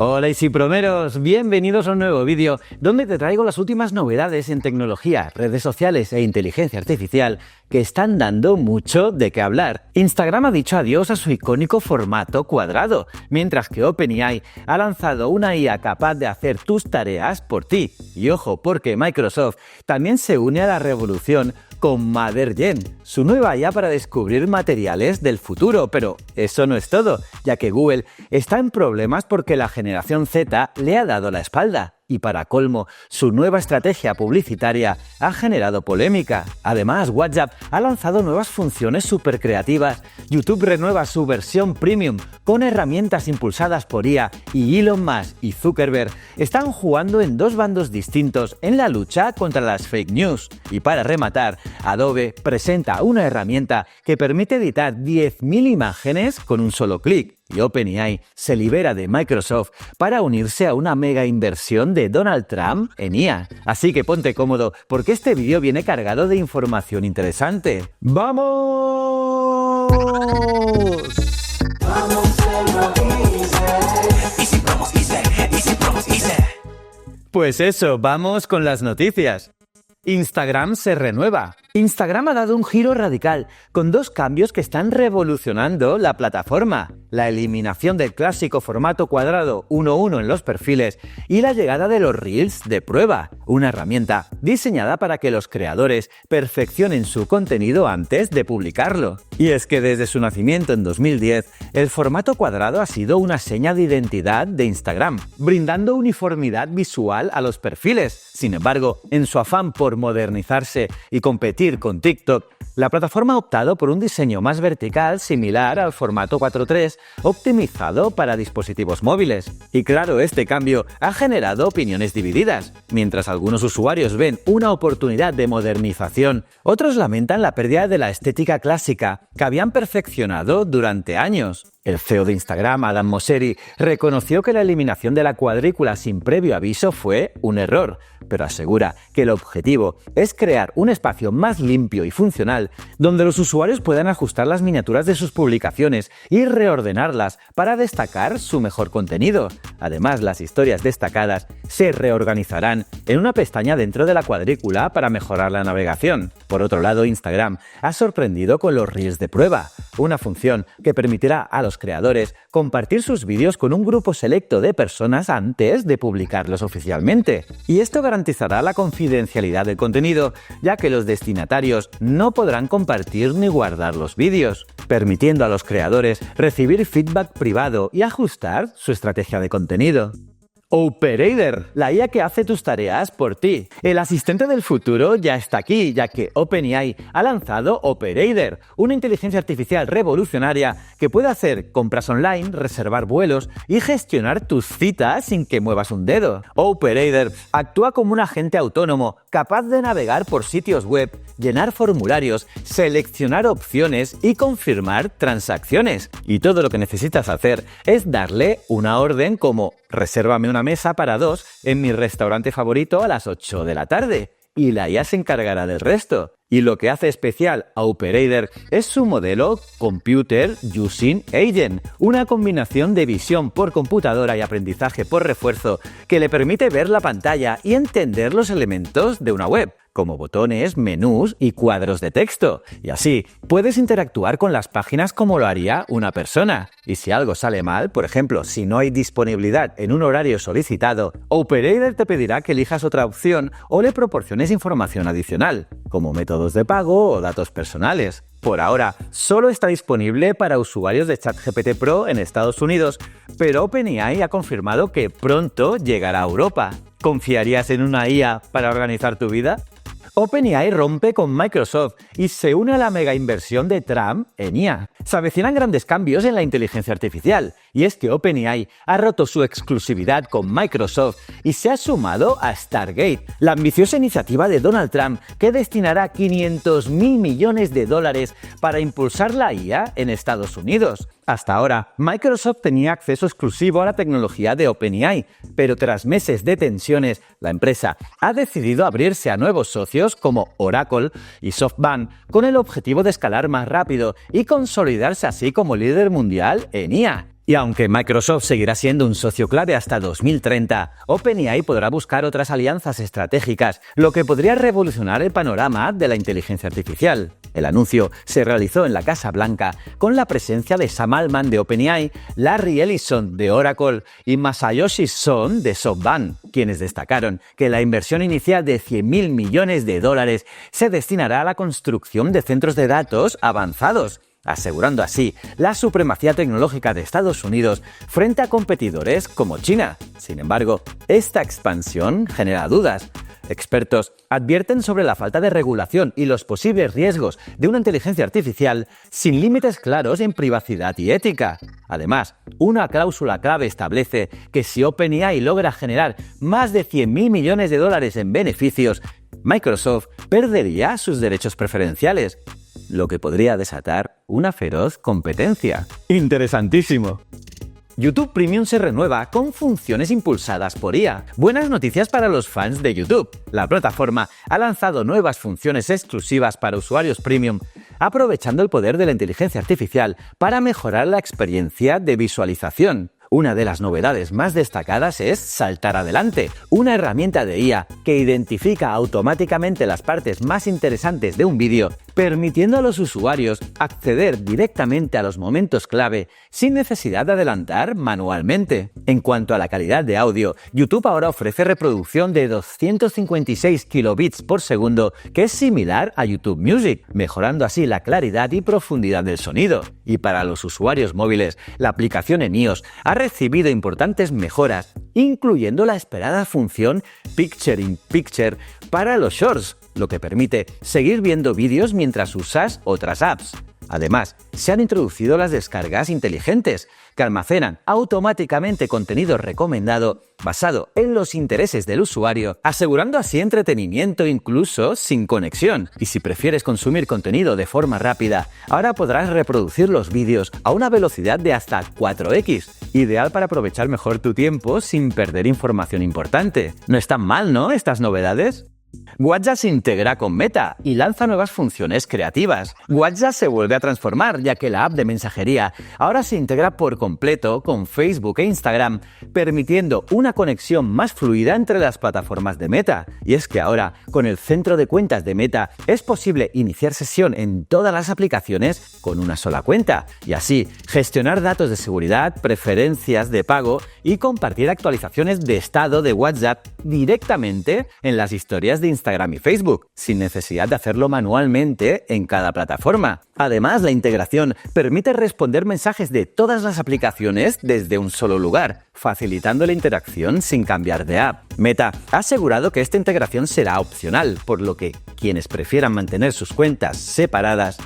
Hola Easypromeros, bienvenidos a un nuevo vídeo donde te traigo las últimas novedades en tecnología, redes sociales e inteligencia artificial que están dando mucho de qué hablar. Instagram ha dicho adiós a su icónico formato cuadrado, mientras que OpenAI ha lanzado una IA capaz de hacer tus tareas por ti. Y ojo, porque Microsoft también se une a la revolución con Mothergen, su nueva IA para descubrir materiales del futuro. Pero eso no es todo, ya que Google está en problemas porque la generación Z le ha dado la espalda. Y para colmo, su nueva estrategia publicitaria ha generado polémica. Además, WhatsApp ha lanzado nuevas funciones súper creativas, YouTube renueva su versión premium con herramientas impulsadas por IA y Elon Musk y Zuckerberg están jugando en dos bandos distintos en la lucha contra las fake news. Y para rematar, Adobe presenta una herramienta que permite editar 10.000 imágenes con un solo clic. Y OpenAI se libera de Microsoft para unirse a una mega inversión de Donald Trump en IA. Así que ponte cómodo porque este vídeo viene cargado de información interesante. ¡Vamos! Pues eso, vamos con las noticias. Instagram se renueva. Instagram ha dado un giro radical, con dos cambios que están revolucionando la plataforma. La eliminación del clásico formato cuadrado 1:1 en los perfiles y la llegada de los Reels de prueba, una herramienta diseñada para que los creadores perfeccionen su contenido antes de publicarlo. Y es que desde su nacimiento en 2010, el formato cuadrado ha sido una seña de identidad de Instagram, brindando uniformidad visual a los perfiles. Sin embargo, en su afán por modernizarse y competir con TikTok, la plataforma ha optado por un diseño más vertical similar al formato 4:3, optimizado para dispositivos móviles. Y claro, este cambio ha generado opiniones divididas. Mientras algunos usuarios ven una oportunidad de modernización, otros lamentan la pérdida de la estética clásica que habían perfeccionado durante años. El CEO de Instagram, Adam Mosseri, reconoció que la eliminación de la cuadrícula sin previo aviso fue un error, pero asegura que el objetivo es crear un espacio más limpio y funcional donde los usuarios puedan ajustar las miniaturas de sus publicaciones y reordenarlas para destacar su mejor contenido. Además, las historias destacadas se reorganizarán en una pestaña dentro de la cuadrícula para mejorar la navegación. Por otro lado, Instagram ha sorprendido con los Reels de prueba, una función que permitirá a los creadores compartir sus vídeos con un grupo selecto de personas antes de publicarlos oficialmente. Y esto garantizará la confidencialidad del contenido, ya que los destinatarios no podrán compartir ni guardar los vídeos, permitiendo a los creadores recibir feedback privado y ajustar su estrategia de contenido. Operator, la IA que hace tus tareas por ti. El asistente del futuro ya está aquí, ya que OpenAI ha lanzado Operator, una inteligencia artificial revolucionaria que puede hacer compras online, reservar vuelos y gestionar tus citas sin que muevas un dedo. Operator actúa como un agente autónomo capaz de navegar por sitios web, llenar formularios, seleccionar opciones y confirmar transacciones. Y todo lo que necesitas hacer es darle una orden como resérvame una mesa para 2 en mi restaurante favorito a las 8 de la tarde. Y la IA se encargará del resto. Y lo que hace especial a Operator es su modelo Computer Using Agent, una combinación de visión por computadora y aprendizaje por refuerzo que le permite ver la pantalla y entender los elementos de una web, como botones, menús y cuadros de texto. Y así, puedes interactuar con las páginas como lo haría una persona. Y si algo sale mal, por ejemplo, si no hay disponibilidad en un horario solicitado, Operator te pedirá que elijas otra opción o le proporciones información adicional, como métodos de pago o datos personales. Por ahora, solo está disponible para usuarios de ChatGPT Pro en Estados Unidos, pero OpenAI ha confirmado que pronto llegará a Europa. ¿Confiarías en una IA para organizar tu vida? OpenAI rompe con Microsoft y se une a la mega inversión de Trump en IA. Se avecinan grandes cambios en la inteligencia artificial, y es que OpenAI ha roto su exclusividad con Microsoft y se ha sumado a Stargate, la ambiciosa iniciativa de Donald Trump que destinará 500.000 millones de dólares para impulsar la IA en Estados Unidos. Hasta ahora, Microsoft tenía acceso exclusivo a la tecnología de OpenAI, pero tras meses de tensiones, la empresa ha decidido abrirse a nuevos socios como Oracle y SoftBank con el objetivo de escalar más rápido y consolidarse así como líder mundial en IA. Y aunque Microsoft seguirá siendo un socio clave hasta 2030, OpenAI podrá buscar otras alianzas estratégicas, lo que podría revolucionar el panorama de la inteligencia artificial. El anuncio se realizó en la Casa Blanca con la presencia de Sam Altman de OpenAI, Larry Ellison de Oracle y Masayoshi Son de SoftBank, quienes destacaron que la inversión inicial de $100.000 millones se destinará a la construcción de centros de datos avanzados, asegurando así la supremacía tecnológica de Estados Unidos frente a competidores como China. Sin embargo, esta expansión genera dudas. Expertos advierten sobre la falta de regulación y los posibles riesgos de una inteligencia artificial sin límites claros en privacidad y ética. Además, una cláusula clave establece que si OpenAI logra generar más de $100.000 millones en beneficios, Microsoft perdería sus derechos preferenciales, lo que podría desatar una feroz competencia. ¡Interesantísimo! YouTube Premium se renueva con funciones impulsadas por IA. Buenas noticias para los fans de YouTube. La plataforma ha lanzado nuevas funciones exclusivas para usuarios Premium, aprovechando el poder de la inteligencia artificial para mejorar la experiencia de visualización. Una de las novedades más destacadas es Saltar Adelante, una herramienta de IA que identifica automáticamente las partes más interesantes de un vídeo, permitiendo a los usuarios acceder directamente a los momentos clave sin necesidad de adelantar manualmente. En cuanto a la calidad de audio, YouTube ahora ofrece reproducción de 256 kilobits por segundo, que es similar a YouTube Music, mejorando así la claridad y profundidad del sonido. Y para los usuarios móviles, la aplicación en iOS ha recibido importantes mejoras, incluyendo la esperada función Picture in Picture para los Shorts, lo que permite seguir viendo vídeos mientras usas otras apps. Además, se han introducido las descargas inteligentes, que almacenan automáticamente contenido recomendado basado en los intereses del usuario, asegurando así entretenimiento incluso sin conexión. Y si prefieres consumir contenido de forma rápida, ahora podrás reproducir los vídeos a una velocidad de hasta 4x, ideal para aprovechar mejor tu tiempo sin perder información importante. No están mal, ¿no?, estas novedades. WhatsApp se integra con Meta y lanza nuevas funciones creativas. WhatsApp se vuelve a transformar, ya que la app de mensajería ahora se integra por completo con Facebook e Instagram, permitiendo una conexión más fluida entre las plataformas de Meta. Y es que ahora, con el centro de cuentas de Meta, es posible iniciar sesión en todas las aplicaciones con una sola cuenta, y así gestionar datos de seguridad, preferencias de pago y compartir actualizaciones de estado de WhatsApp directamente en las historias de Instagram y Facebook, sin necesidad de hacerlo manualmente en cada plataforma. Además, la integración permite responder mensajes de todas las aplicaciones desde un solo lugar, facilitando la interacción sin cambiar de app. Meta ha asegurado que esta integración será opcional, por lo que quienes prefieran mantener sus cuentas separadas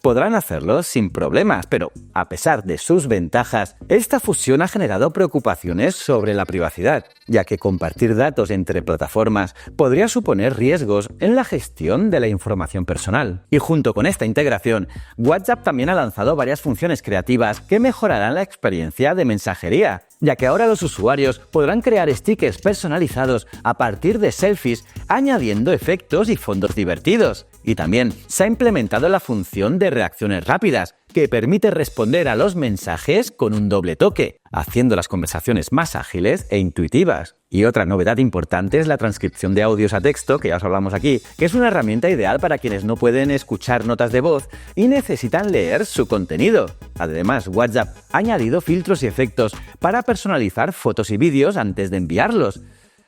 podrán hacerlo sin problemas, pero a pesar de sus ventajas, esta fusión ha generado preocupaciones sobre la privacidad, ya que compartir datos entre plataformas podría suponer riesgos en la gestión de la información personal. Y junto con esta integración, WhatsApp también ha lanzado varias funciones creativas que mejorarán la experiencia de mensajería, ya que ahora los usuarios podrán crear stickers personalizados a partir de selfies, añadiendo efectos y fondos divertidos. Y también se ha implementado la función de reacciones rápidas, que permite responder a los mensajes con un doble toque, haciendo las conversaciones más ágiles e intuitivas. Y otra novedad importante es la transcripción de audios a texto, que ya os hablamos aquí, que es una herramienta ideal para quienes no pueden escuchar notas de voz y necesitan leer su contenido. Además, WhatsApp ha añadido filtros y efectos para personalizar fotos y vídeos antes de enviarlos,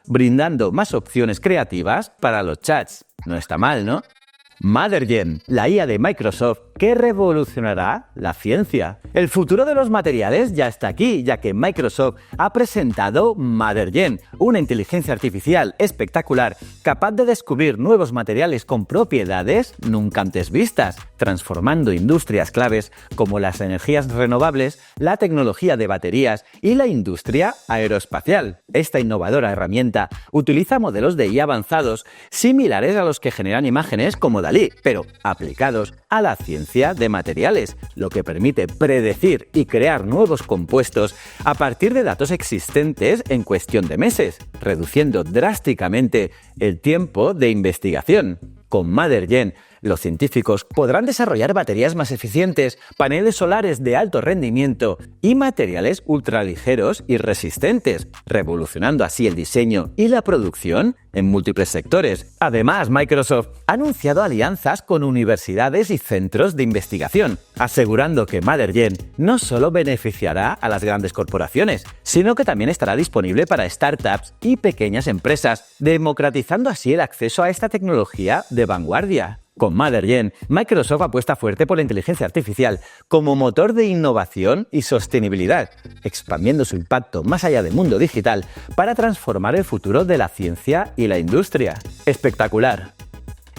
brindando más opciones creativas para los chats. No está mal, ¿no? MotherGen, la IA de Microsoft que revolucionará la ciencia. El futuro de los materiales ya está aquí, ya que Microsoft ha presentado MotherGen, una inteligencia artificial espectacular capaz de descubrir nuevos materiales con propiedades nunca antes vistas, transformando industrias claves como las energías renovables, la tecnología de baterías y la industria aeroespacial. Esta innovadora herramienta utiliza modelos de IA avanzados similares a los que generan imágenes como Dalí, pero aplicados a la ciencia de materiales, lo que permite predecir y crear nuevos compuestos a partir de datos existentes en cuestión de meses, reduciendo drásticamente el tiempo de investigación. Con MotherGen, Los científicos podrán desarrollar baterías más eficientes, paneles solares de alto rendimiento y materiales ultraligeros y resistentes, revolucionando así el diseño y la producción en múltiples sectores. Además, Microsoft ha anunciado alianzas con universidades y centros de investigación, asegurando que Mothergen no solo beneficiará a las grandes corporaciones, sino que también estará disponible para startups y pequeñas empresas, democratizando así el acceso a esta tecnología de vanguardia. Con Mothergen, Microsoft apuesta fuerte por la inteligencia artificial como motor de innovación y sostenibilidad, expandiendo su impacto más allá del mundo digital para transformar el futuro de la ciencia y la industria. ¡Espectacular!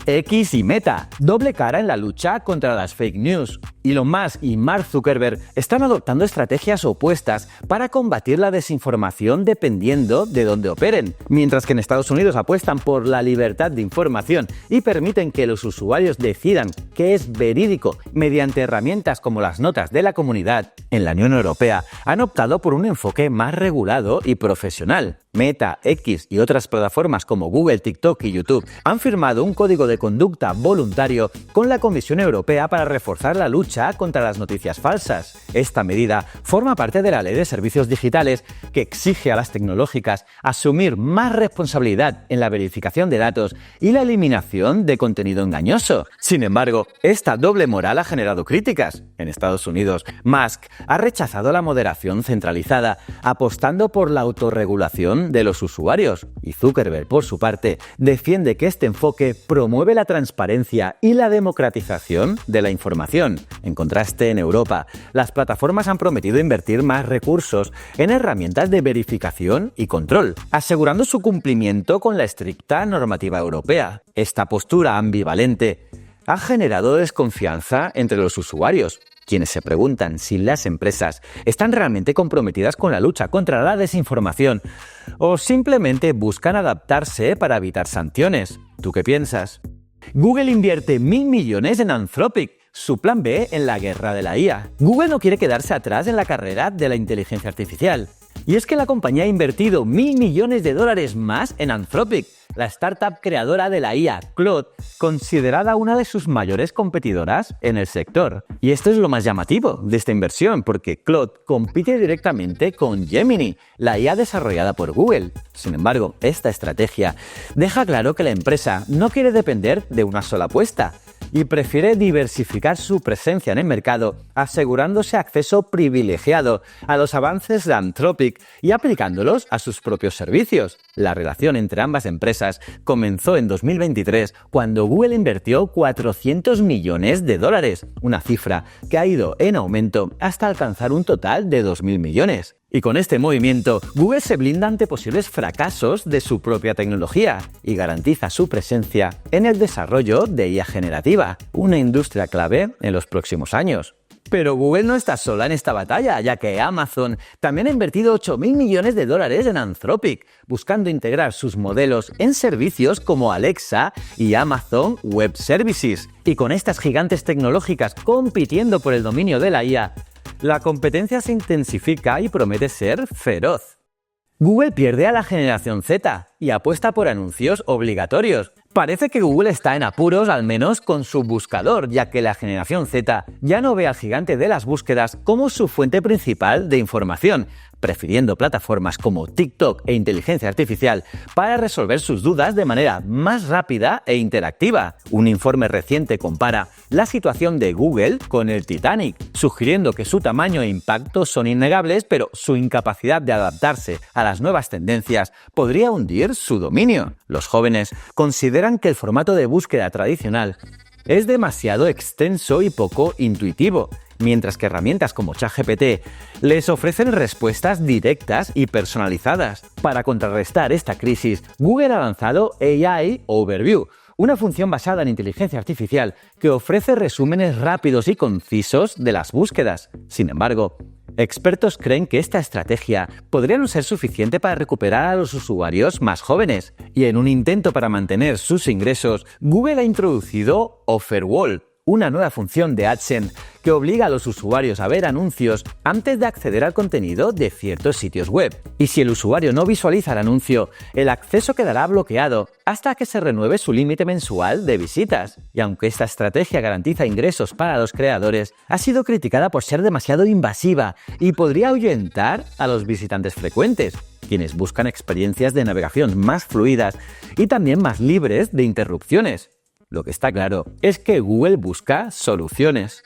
X y Meta, doble cara en la lucha contra las fake news. Elon Musk y Mark Zuckerberg están adoptando estrategias opuestas para combatir la desinformación dependiendo de dónde operen. Mientras que en Estados Unidos apuestan por la libertad de información y permiten que los usuarios decidan qué es verídico mediante herramientas como las notas de la comunidad, en la Unión Europea han optado por un enfoque más regulado y profesional. Meta, X y otras plataformas como Google, TikTok y YouTube han firmado un código de conducta voluntario con la Comisión Europea para reforzar la lucha contra las noticias falsas. Esta medida forma parte de la Ley de Servicios Digitales que exige a las tecnológicas asumir más responsabilidad en la verificación de datos y la eliminación de contenido engañoso. Sin embargo, esta doble moral ha generado críticas. En Estados Unidos, Musk ha rechazado la moderación centralizada, apostando por la autorregulación de los usuarios, y Zuckerberg, por su parte, defiende que este enfoque promueve la transparencia y la democratización de la información. En contraste, en Europa, las plataformas han prometido invertir más recursos en herramientas de verificación y control, asegurando su cumplimiento con la estricta normativa europea. Esta postura ambivalente ha generado desconfianza entre los usuarios, quienes se preguntan si las empresas están realmente comprometidas con la lucha contra la desinformación o simplemente buscan adaptarse para evitar sanciones. ¿Tú qué piensas? Google invierte 1.000 millones en Anthropic, su plan B en la guerra de la IA. Google no quiere quedarse atrás en la carrera de la inteligencia artificial. Y es que la compañía ha invertido 1.000 millones de dólares más en Anthropic, la startup creadora de la IA, Claude, considerada una de sus mayores competidoras en el sector. Y esto es lo más llamativo de esta inversión, porque Claude compite directamente con Gemini, la IA desarrollada por Google. Sin embargo, esta estrategia deja claro que la empresa no quiere depender de una sola apuesta y prefiere diversificar su presencia en el mercado, asegurándose acceso privilegiado a los avances de Anthropic y aplicándolos a sus propios servicios. La relación entre ambas empresas comenzó en 2023, cuando Google invirtió 400 millones de dólares, una cifra que ha ido en aumento hasta alcanzar un total de 2.000 millones. Y con este movimiento, Google se blinda ante posibles fracasos de su propia tecnología y garantiza su presencia en el desarrollo de IA generativa, una industria clave en los próximos años. Pero Google no está sola en esta batalla, ya que Amazon también ha invertido 8.000 millones de dólares en Anthropic, buscando integrar sus modelos en servicios como Alexa y Amazon Web Services. Y con estas gigantes tecnológicas compitiendo por el dominio de la IA, la competencia se intensifica y promete ser feroz. Google pierde a la generación Z y apuesta por anuncios obligatorios. Parece que Google está en apuros, al menos con su buscador, ya que la generación Z ya no ve al gigante de las búsquedas como su fuente principal de información, prefiriendo plataformas como TikTok e inteligencia artificial para resolver sus dudas de manera más rápida e interactiva. Un informe reciente compara la situación de Google con el Titanic, sugiriendo que su tamaño e impacto son innegables, pero su incapacidad de adaptarse a las nuevas tendencias podría hundir su dominio. Los jóvenes consideran que el formato de búsqueda tradicional es demasiado extenso y poco intuitivo, mientras que herramientas como ChatGPT les ofrecen respuestas directas y personalizadas. Para contrarrestar esta crisis, Google ha lanzado AI Overview, una función basada en inteligencia artificial que ofrece resúmenes rápidos y concisos de las búsquedas. Sin embargo, expertos creen que esta estrategia podría no ser suficiente para recuperar a los usuarios más jóvenes, y en un intento para mantener sus ingresos, Google ha introducido Offerwall, una nueva función de AdSense que obliga a los usuarios a ver anuncios antes de acceder al contenido de ciertos sitios web. Y si el usuario no visualiza el anuncio, el acceso quedará bloqueado hasta que se renueve su límite mensual de visitas. Y aunque esta estrategia garantiza ingresos para los creadores, ha sido criticada por ser demasiado invasiva y podría ahuyentar a los visitantes frecuentes, quienes buscan experiencias de navegación más fluidas y también más libres de interrupciones. Lo que está claro es que Google busca soluciones.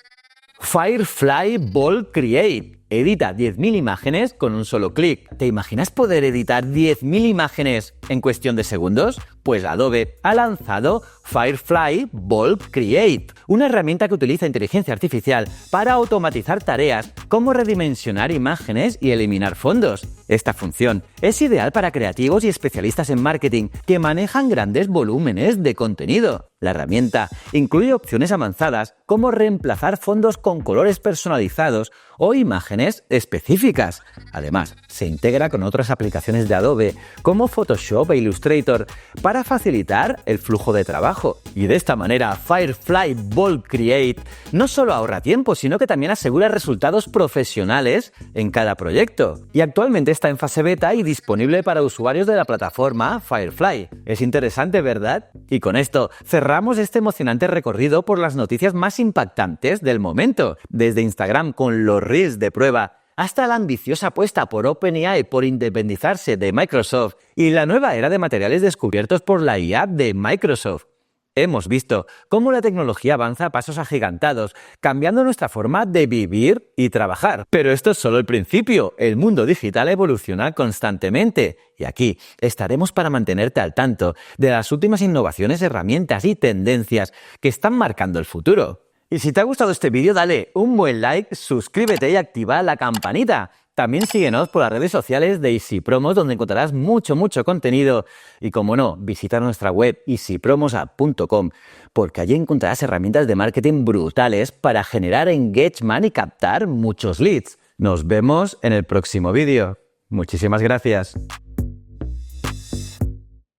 Firefly Bold Create. Edita 10.000 imágenes con un solo clic. ¿Te imaginas poder editar 10.000 imágenes en cuestión de segundos? Pues Adobe ha lanzado Firefly Bold Create, una herramienta que utiliza inteligencia artificial para automatizar tareas como redimensionar imágenes y eliminar fondos. Esta función es ideal para creativos y especialistas en marketing que manejan grandes volúmenes de contenido. La herramienta incluye opciones avanzadas como reemplazar fondos con colores personalizados o imágenes específicas. Además, se integra con otras aplicaciones de Adobe como Photoshop e Illustrator para facilitar el flujo de trabajo. Y de esta manera, Firefly Bold Create no solo ahorra tiempo, sino que también asegura resultados profesionales en cada proyecto. Y actualmente está en fase beta y disponible para usuarios de la plataforma Firefly. Es interesante, ¿verdad? Y con esto cerramos este emocionante recorrido por las noticias más impactantes del momento, desde Instagram con los Reels de prueba hasta la ambiciosa apuesta por OpenAI por independizarse de Microsoft y la nueva era de materiales descubiertos por la IA de Microsoft. Hemos visto cómo la tecnología avanza a pasos agigantados, cambiando nuestra forma de vivir y trabajar. Pero esto es solo el principio. El mundo digital evoluciona constantemente. Y aquí estaremos para mantenerte al tanto de las últimas innovaciones, herramientas y tendencias que están marcando el futuro. Y si te ha gustado este vídeo, dale un buen like, suscríbete y activa la campanita. También síguenos por las redes sociales de EasyPromos, donde encontrarás mucho contenido. Y como no, visita nuestra web easypromosapp.com, porque allí encontrarás herramientas de marketing brutales para generar engagement y captar muchos leads. Nos vemos en el próximo vídeo. Muchísimas gracias.